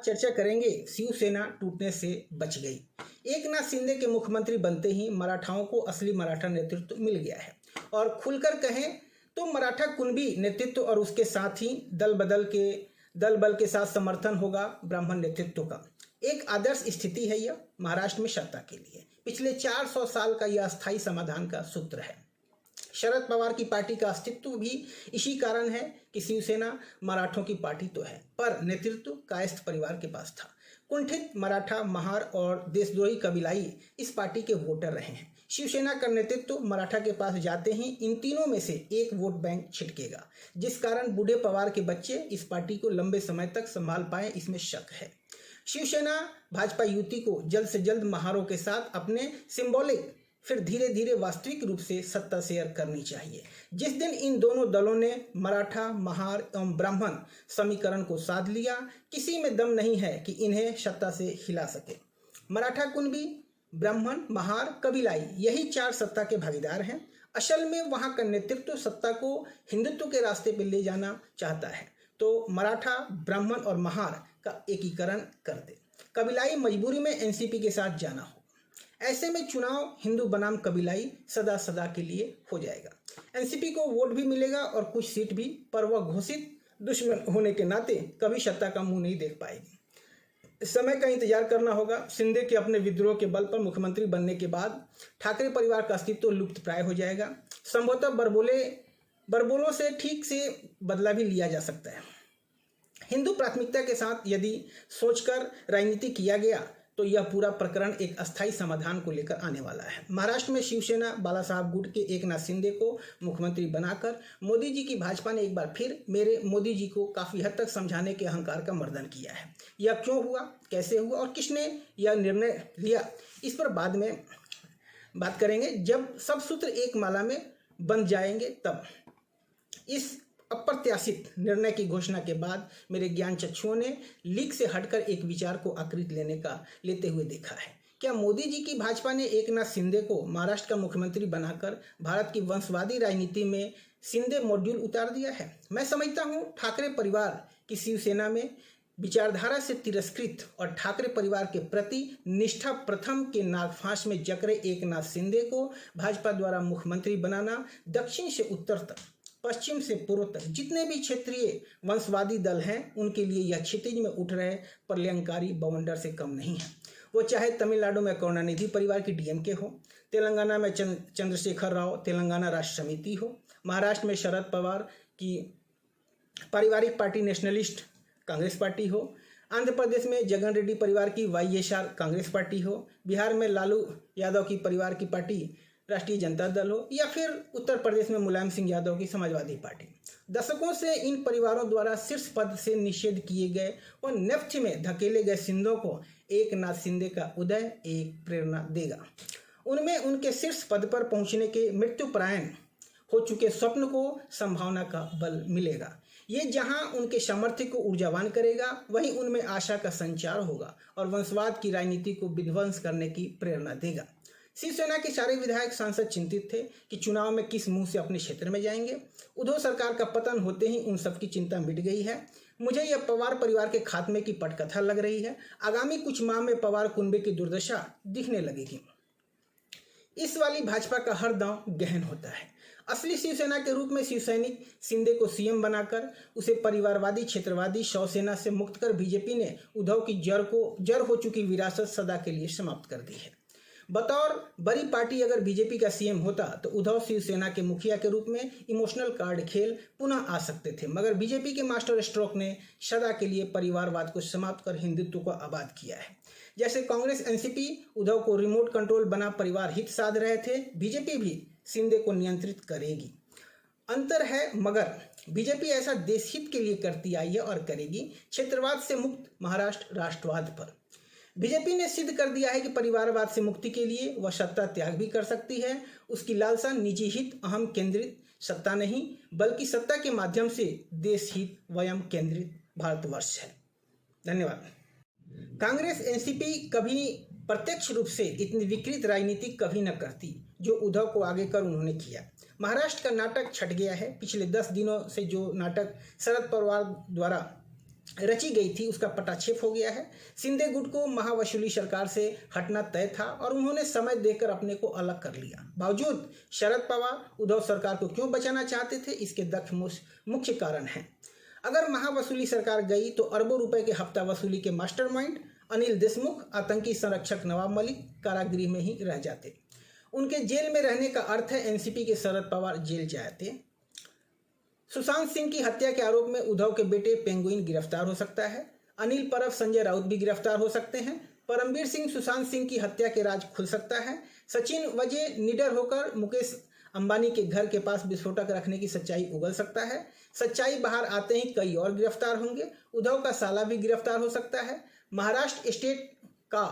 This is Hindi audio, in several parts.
चर्चा करेंगे शिवसेना टूटने से बच गई। एकनाथ शिंदे के मुख्यमंत्री बनते ही मराठाओं को असली मराठा नेतृत्व मिल गया है और खुलकर कहें तो मराठा कुणबी नेतृत्व और उसके साथ ही दल बल के साथ समर्थन होगा ब्राह्मण नेतृत्व का। एक आदर्श स्थिति है यह महाराष्ट्र में सत्ता के लिए। पिछले 400 साल का यह अस्थायी समाधान का सूत्र है। शरद पवार की पार्टी का अस्तित्व भी इसी कारण है कि शिवसेना मराठों की पार्टी तो है, पर नेतृत्व कायस्थ परिवार के पास था। कुंठित मराठा, महार और देशद्रोही कबीलाई इस पार्टी के वोटर रहे हैं। शिवसेना का नेतृत्व मराठा के पास जाते ही इन तीनों में से एक वोट बैंक छिटकेगा, जिस कारण बूढ़े पवार के बच्चे इस पार्टी को लंबे समय तक संभाल पाए, इसमें शक है। शिवसेना भाजपा युति को जल्द से जल्द महारों के साथ अपने सिंबॉलिक फिर धीरे धीरे वास्तविक रूप से सत्ता शेयर करनी चाहिए। जिस दिन इन दोनों दलों ने मराठा, महार एवं ब्राह्मण समीकरण को साध लिया, किसी में दम नहीं है कि इन्हें सत्ता से हिला सके। मराठा, कुणबी, ब्राह्मण, महार, कबीलाई यही 4 सत्ता के भागीदार हैं। असल में वहां का नेतृत्व सत्ता को हिंदुत्व के रास्ते पर ले जाना चाहता है तो मराठा, ब्राह्मण और महार का एकीकरण कर दे। कबीलाई मजबूरी में एनसीपी के साथ जाना हो। ऐसे में चुनाव हिंदू बनाम कबीलाई सदा सदा के लिए हो जाएगा। एनसीपी को वोट भी मिलेगा और कुछ सीट भी, पर वह घोषित दुश्मन होने के नाते कभी सत्ता का मुंह नहीं देख पाएगी। समय का इंतजार करना होगा। शिंदे के अपने विद्रोह के बल पर मुख्यमंत्री बनने के बाद ठाकरे परिवार का अस्तित्व लुप्त प्राय हो जाएगा। संभवतः बरबोलों से ठीक से बदला भी लिया जा सकता है। हिंदू प्राथमिकता के साथ यदि सोचकर राजनीति किया गया तो यह पूरा प्रकरण एक अस्थायी समाधान को लेकर आने वाला है। महाराष्ट्र में शिवसेना बाला साहब गुट के एकनाथ शिंदे को मुख्यमंत्री बनाकर मोदी जी की भाजपा ने एक बार फिर मेरे मोदी जी को काफ़ी हद तक समझाने के अहंकार का मर्दन किया है। यह क्यों हुआ, कैसे हुआ और किसने यह निर्णय लिया, इस पर बाद में बात करेंगे। जब सब सूत्र एक माला में बंध जाएंगे तब। इस अप्रत्याशित निर्णय की घोषणा के बाद मेरे ज्ञान चक्षुओं ने लीक से हटकर एक विचार को आकृत लेते हुए देखा है। क्या मोदी जी की भाजपा ने एकनाथ शिंदे को महाराष्ट्र का मुख्यमंत्री बनाकर भारत की वंशवादी राजनीति में शिंदे मॉड्यूल उतार दिया है? मैं समझता हूँ ठाकरे परिवार की शिवसेना में विचारधारा से तिरस्कृत और ठाकरे परिवार के प्रति निष्ठा प्रथम के नागफांस में जकड़े एकनाथ शिंदे को भाजपा द्वारा मुख्यमंत्री बनाना दक्षिण से उत्तर तक, पश्चिम से पूर्व तक जितने भी क्षेत्रीय वंशवादी दल हैं उनके लिए यह क्षितिज में उठ रहे प्रलयंकारी बवंडर से कम नहीं है। वो चाहे तमिलनाडु में करुणानिधि परिवार की डीएमके हो, तेलंगाना में चंद्रशेखर राव तेलंगाना राष्ट्र समिति हो, महाराष्ट्र में शरद पवार की पारिवारिक पार्टी नेशनलिस्ट कांग्रेस पार्टी हो, आंध्र प्रदेश में जगन रेड्डी परिवार की वाईएसआर कांग्रेस पार्टी हो, बिहार में लालू यादव की परिवार की पार्टी राष्ट्रीय जनता दल हो, या फिर उत्तर प्रदेश में मुलायम सिंह यादव की समाजवादी पार्टी। दशकों से इन परिवारों द्वारा शीर्ष पद से निषेध किए गए और नेपथ्य में धकेले गए शिंदों को एकनाथ शिंदे का उदय एक प्रेरणा देगा। उनमें उनके शीर्ष पद पर पहुंचने के मृत्युपरायण हो चुके स्वप्न को संभावना का बल मिलेगा। ये जहां उनके सामर्थ्य को ऊर्जावान करेगा, वहीं उनमें आशा का संचार होगा और वंशवाद की राजनीति को विध्वंस करने की प्रेरणा देगा। शिवसेना के सारे विधायक सांसद चिंतित थे कि चुनाव में किस मुंह से अपने क्षेत्र में जाएंगे। उद्धव सरकार का पतन होते ही उन सबकी चिंता मिट गई है। मुझे यह पवार परिवार के खात्मे की पटकथा लग रही है। आगामी कुछ माह में पवार कुनबे की दुर्दशा दिखने लगेगी। इस वाली भाजपा का हर दांव गहन होता है। असली शिवसेना के रूप में शिवसैनिक शिंदे को सीएम बनाकर उसे परिवारवादी क्षेत्रवादी शवसेना से मुक्त कर बीजेपी ने उद्धव की जड़ हो चुकी विरासत सदा के लिए समाप्त कर दी है। बतौर बड़ी पार्टी अगर बीजेपी का सीएम होता तो उद्धव शिवसेना के मुखिया के रूप में इमोशनल कार्ड खेल पुनः आ सकते थे, मगर बीजेपी के मास्टर स्ट्रोक ने सदा के लिए परिवारवाद को समाप्त कर हिंदुत्व को आबाद किया है। जैसे कांग्रेस एनसीपी उद्धव को रिमोट कंट्रोल बना परिवार हित साध रहे थे, बीजेपी भी शिंदे को नियंत्रित करेगी। अंतर है, मगर बीजेपी ऐसा देश हित के लिए करती आई है और करेगी। क्षेत्रवाद से मुक्त महाराष्ट्र राष्ट्रवाद पर बीजेपी ने सिद्ध कर दिया है कि परिवारवाद से मुक्ति के लिए वह सत्ता त्याग भी कर सकती है। उसकी लालसा निजी हित अहम केंद्रित सत्ता नहीं, बल्कि सत्ता के माध्यम से देश हित वयम केंद्रित भारतवर्ष है। धन्यवाद। कांग्रेस एनसीपी कभी प्रत्यक्ष रूप से इतनी विकृत राजनीति कभी न करती जो उद्धव को आगे कर उन्होंने किया। महाराष्ट्र का नाटक छट गया है। पिछले 10 दिनों से जो नाटक शरद पवार द्वारा रची गई थी उसका पटाक्षेप हो गया है। शिंदे गुट को महावसूली सरकार से हटना तय था और उन्होंने समय देकर अपने को अलग कर लिया। बावजूद शरद पवार उद्धव सरकार को क्यों बचाना चाहते थे, इसके दक्ष मुख्य कारण हैं। अगर महावसूली सरकार गई तो अरबों रुपए के हफ्ता वसूली के मास्टरमाइंड अनिल देशमुख, आतंकी संरक्षक नवाब मलिक कारागृह में ही रह जाते। उनके जेल में रहने का अर्थ है एनसीपी के शरद पवार जेल जाते। सुशांत सिंह की हत्या के आरोप में उद्धव के बेटे पेंगुइन गिरफ्तार हो सकता है। अनिल परब संजय राउत भी गिरफ्तार हो सकते हैं। परमवीर सिंह सुशांत सिंह की हत्या के राज खुल सकता है। सचिन वजह निडर होकर मुकेश अंबानी के घर के पास विस्फोटक रखने की सच्चाई उगल सकता है। सच्चाई बाहर आते ही कई और गिरफ्तार होंगे। उद्धव का साला भी गिरफ्तार हो सकता है। महाराष्ट्र स्टेट का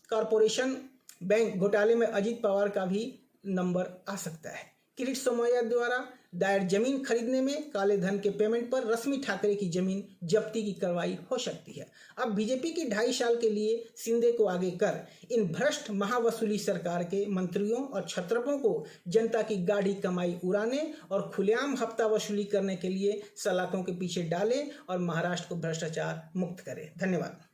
कॉरपोरेशन बैंक घोटाले में अजित पवार का भी नंबर आ सकता है। किरीट सोमैया द्वारा दायर जमीन खरीदने में काले धन के पेमेंट पर रश्मि ठाकरे की जमीन जब्ती की कार्रवाई हो सकती है। अब बीजेपी की 2.5 साल के लिए शिंदे को आगे कर इन भ्रष्ट महावसूली सरकार के मंत्रियों और छत्रपों को जनता की गाढ़ी कमाई उड़ाने और खुलेआम हफ्ता वसूली करने के लिए सलाखों के पीछे डालें और महाराष्ट्र को भ्रष्टाचार मुक्त करें। धन्यवाद।